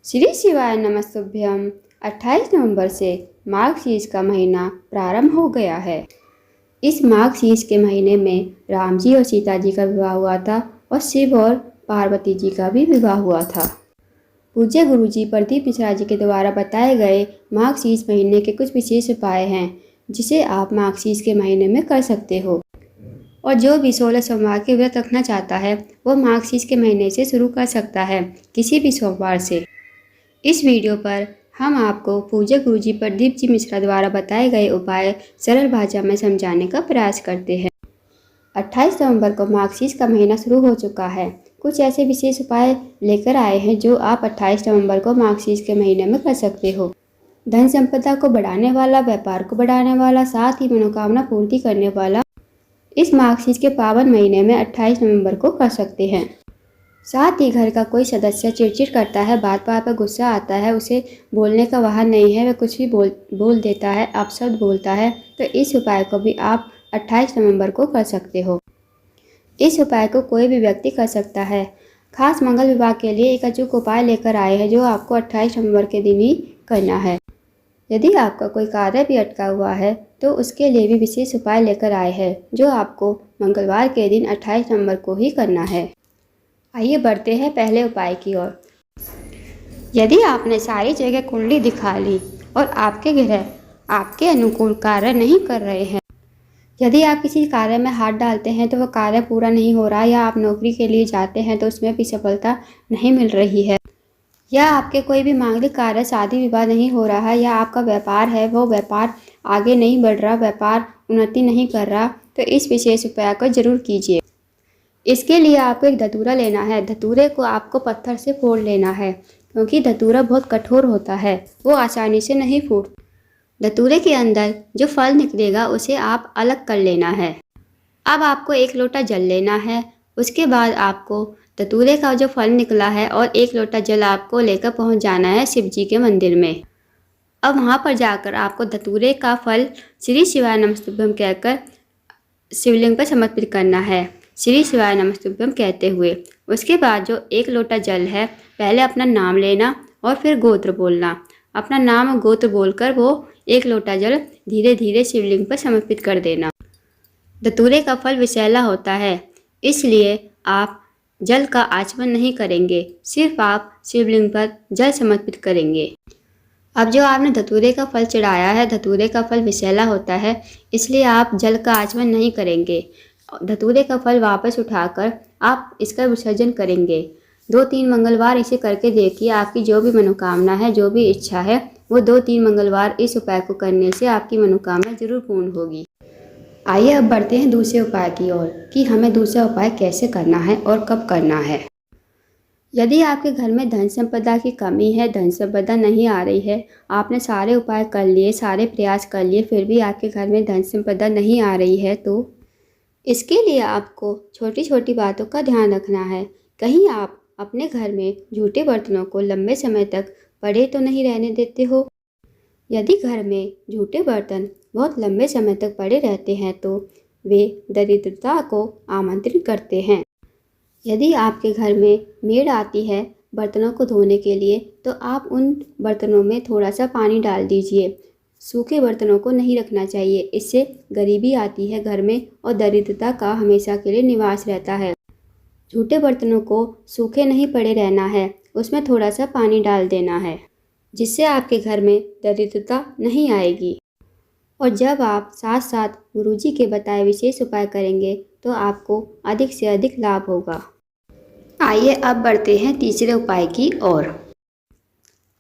श्री शिवाय नमस्तुभ्यम। 28 नवंबर से माघ शीस का महीना प्रारंभ हो गया है। इस माघ शीस के महीने में राम जी और सीता जी का विवाह हुआ था और शिव और पार्वती जी का भी विवाह हुआ था। पूज्य गुरु जी प्रदीप मिश्रा जी के द्वारा बताए गए माघ शीस महीने के कुछ विशेष उपाय हैं जिसे आप माघ शीस के महीने में कर सकते हो। और जो भी 16 सोमवार के व्रत रखना चाहता है वो माघ शीस के महीने से शुरू कर सकता है, किसी भी सोमवार से। इस वीडियो पर हम आपको पूज्य गुरुजी प्रदीप जी मिश्रा द्वारा बताए गए उपाय सरल भाषा में समझाने का प्रयास करते हैं। 28 नवंबर को माघ शीस का महीना शुरू हो चुका है। कुछ ऐसे विशेष उपाय लेकर आए हैं जो आप 28 नवंबर को माघ शीस के महीने में कर सकते हो। धन संपदा को बढ़ाने वाला, व्यापार को बढ़ाने वाला, साथ ही मनोकामना पूर्ति करने वाला इस माघ शीस के पावन महीने में 28 नवंबर को कर सकते हैं। साथ ही घर का कोई सदस्य चिड़चिड़ करता है, बात बात पर गुस्सा आता है, उसे बोलने का वाहन नहीं है, वह कुछ भी बोल देता है, अपशब्द बोलता है, तो इस उपाय को भी आप 28 नवंबर को कर सकते हो। इस उपाय को कोई भी व्यक्ति कर सकता है। खास मंगल विवाह के लिए एक अचूक उपाय लेकर आए हैं जो आपको 28 नवंबर के दिन ही करना है। यदि आपका कोई कार्य भी अटका हुआ है तो उसके लिए भी विशेष उपाय लेकर आए हैं जो आपको मंगलवार के दिन 28 नवंबर को ही करना है। आइए बढ़ते हैं पहले उपाय की ओर। यदि आपने सारी जगह कुंडली दिखा ली और आपके ग्रह आपके अनुकूल कार्य नहीं कर रहे हैं, यदि आप किसी कार्य में हाथ डालते हैं तो वह कार्य पूरा नहीं हो रहा, या आप नौकरी के लिए जाते हैं तो उसमें भी सफलता नहीं मिल रही है, या आपके कोई भी मांगलिक कार्य, शादी विवाह नहीं हो रहा है, या आपका व्यापार है वो व्यापार आगे नहीं बढ़ रहा, व्यापार उन्नति नहीं कर रहा, तो इस विशेष उपाय को जरूर कीजिए। इसके लिए आपको एक धतूरा लेना है। धतूरे को आपको पत्थर से फोड़ लेना है क्योंकि धतूरा बहुत कठोर होता है, वो आसानी से नहीं फूटता। धतूरे के अंदर जो फल निकलेगा उसे आप अलग कर लेना है। अब आपको 1 लोटा जल लेना है। उसके बाद आपको धतूरे का जो फल निकला है और 1 लोटा जल आपको लेकर पहुंच जाना है शिव जी के मंदिर में। अब वहां पर जाकर आपको धतूरे का फल श्री शिवाय नमस्तुभ्यम कहकर शिवलिंग पर समर्पित करना है, श्री शिवाय नमस्तुभ्यम कहते हुए। उसके बाद जो 1 लोटा जल है, पहले अपना नाम लेना और फिर गोत्र बोलना। अपना नाम और गोत्र बोलकर वो 1 लोटा जल धीरे धीरे शिवलिंग पर समर्पित कर देना। धतूरे का फल विषैला होता है, इसलिए आप जल का आचमन नहीं करेंगे, सिर्फ आप शिवलिंग पर जल समर्पित करेंगे। अब जो आपने धतूरे का फल चढ़ाया है, धतूरे का फल विषैला होता है, इसलिए आप जल का आचमन नहीं करेंगे। धतूरे का फल वापस उठाकर आप इसका विसर्जन करेंगे। 2-3 मंगलवार इसे करके देखिए। आपकी जो भी मनोकामना है, जो भी इच्छा है, वो 2-3 मंगलवार इस उपाय को करने से आपकी मनोकामना जरूर पूर्ण होगी। आइए अब बढ़ते हैं दूसरे उपाय की ओर कि हमें दूसरा उपाय कैसे करना है और कब करना है। यदि आपके घर में धन संपदा की कमी है, धन संपदा नहीं आ रही है, आपने सारे उपाय कर लिए, सारे प्रयास कर लिए, फिर भी आपके घर में धन संपदा नहीं आ रही है, तो इसके लिए आपको छोटी छोटी बातों का ध्यान रखना है। कहीं आप अपने घर में झूठे बर्तनों को लंबे समय तक पड़े तो नहीं रहने देते हो। यदि घर में झूठे बर्तन बहुत लंबे समय तक पड़े रहते हैं तो वे दरिद्रता को आमंत्रित करते हैं। यदि आपके घर में मेड आती है बर्तनों को धोने के लिए तो आप उन बर्तनों में थोड़ा सा पानी डाल दीजिए। सूखे बर्तनों को नहीं रखना चाहिए, इससे गरीबी आती है घर में और दरिद्रता का हमेशा के लिए निवास रहता है। झूठे बर्तनों को सूखे नहीं पड़े रहना है, उसमें थोड़ा सा पानी डाल देना है, जिससे आपके घर में दरिद्रता नहीं आएगी। और जब आप साथ साथ गुरुजी के बताए विशेष उपाय करेंगे तो आपको अधिक से अधिक लाभ होगा। आइए अब बढ़ते हैं तीसरे उपाय की ओर।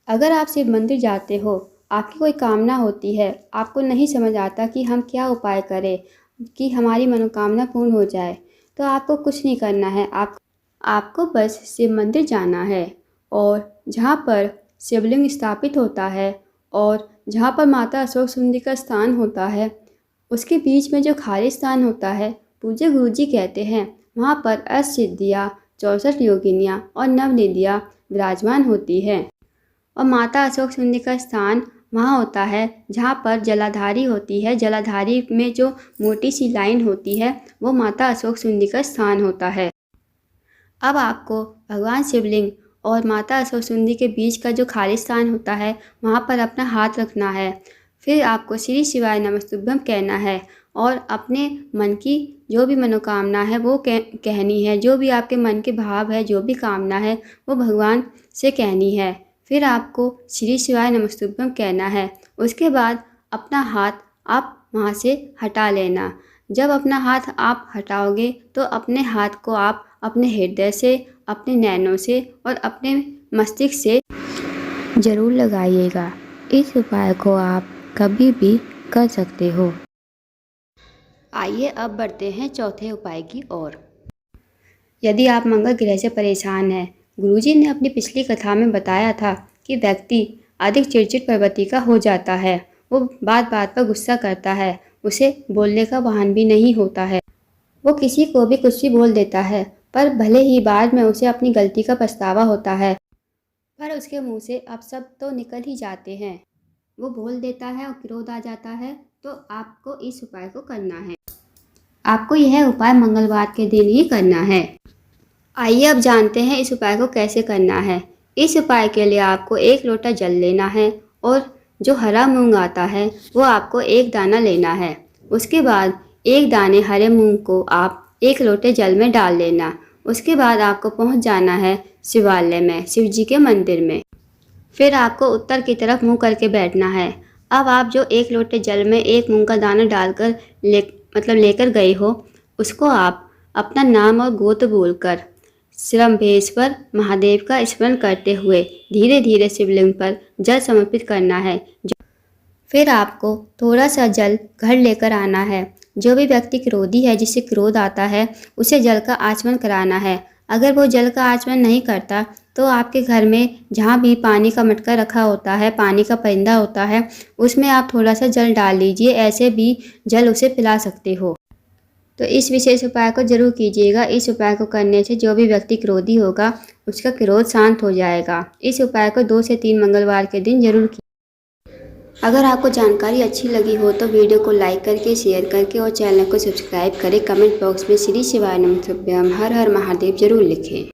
अगर आप शिव मंदिर जाते हो, आपकी कोई कामना होती है, आपको नहीं समझ आता कि हम क्या उपाय करें कि हमारी मनोकामना पूर्ण हो जाए, तो आपको कुछ नहीं करना है। आपको बस शिव मंदिर जाना है और जहाँ पर शिवलिंग स्थापित होता है और जहाँ पर माता अशोक सुंदरी का स्थान होता है, उसके बीच में जो खाली स्थान होता है, पूज्य गुरुजी कहते हैं वहाँ पर अष्टसिद्धियाँ, 64 योगिनियाँ और नवनिधियाँ विराजमान होती हैं। और माता अशोक सुंदरी का स्थान वहाँ होता है जहाँ पर जलाधारी होती है। जलाधारी में जो मोटी सी लाइन होती है वो माता अशोक सुंदरी का स्थान होता है। अब आपको भगवान शिवलिंग और माता अष्टौसुंदी के बीच का जो खाली स्थान होता है वहाँ पर अपना हाथ रखना है। फिर आपको श्री शिवाय नमस्तुभ्यम कहना है और अपने मन की जो भी मनोकामना है वो कहनी है। जो भी आपके मन के भाव है, जो भी कामना है वो भगवान से कहनी है। फिर आपको श्री शिवाय नमस्तुभ्यम कहना है। उसके बाद अपना हाथ आप वहाँ से हटा लेना। जब अपना हाथ आप हटाओगे तो अपने हाथ को आप अपने हृदय से, अपने नैनों से और अपने मस्तिष्क से ज़रूर लगाइएगा। इस उपाय को आप कभी भी कर सकते हो। आइए अब बढ़ते हैं चौथे उपाय की ओर। यदि आप मंगल ग्रह से परेशान हैं, गुरुजी ने अपनी पिछली कथा में बताया था कि व्यक्ति अधिक चिड़चिड़ प्रवृत्ति का हो जाता है। वो बात बात पर गुस्सा करता है, उसे बोलने का भान भी नहीं होता है। वो किसी को भी कुछ भी बोल देता है, पर भले ही बाद में उसे अपनी गलती का पछतावा होता है, पर उसके मुंह से अपशब्द तो निकल ही जाते हैं। वो बोल देता है और क्रोध आ जाता है। तो आपको इस उपाय को करना है। आपको यह उपाय मंगलवार के दिन ही करना है। आइए अब जानते हैं इस उपाय को कैसे करना है। इस उपाय के लिए आपको 1 लोटा जल लेना है और जो हरा मूंग आता है वो आपको 1 दाना लेना है। उसके बाद 1 दाने हरे मूंग को आप 1 लोटे जल में डाल लेना। उसके बाद आपको पहुंच जाना है शिवालय में, शिव जी के मंदिर में। फिर आपको उत्तर की तरफ मुंह करके बैठना है। अब आप जो 1 लोटे जल में 1 मूंग का दाना डालकर लेकर गए हो, उसको आप अपना नाम और गोत्र बोलकर श्रम्भेश्वर महादेव का स्मरण करते हुए धीरे धीरे शिवलिंग पर जल समर्पित करना है। फिर आपको थोड़ा सा जल घर लेकर आना है। जो भी व्यक्ति क्रोधी है, जिसे क्रोध आता है, उसे जल का आचमन कराना है। अगर वो जल का आचमन नहीं करता तो आपके घर में जहाँ भी पानी का मटका रखा होता है, पानी का परिंदा होता है, उसमें आप थोड़ा सा जल डाल लीजिए। ऐसे भी जल उसे पिला सकते हो। तो इस विशेष उपाय को जरूर कीजिएगा। इस उपाय को करने से जो भी व्यक्ति क्रोधी होगा उसका क्रोध शांत हो जाएगा। इस उपाय को 2 से 3 मंगलवार के दिन जरूर कीजिए। अगर आपको जानकारी अच्छी लगी हो तो वीडियो को लाइक करके, शेयर करके और चैनल को सब्सक्राइब करें। कमेंट बॉक्स में श्री शिवाय नमस्तुभ्यम हर हर महादेव जरूर लिखें।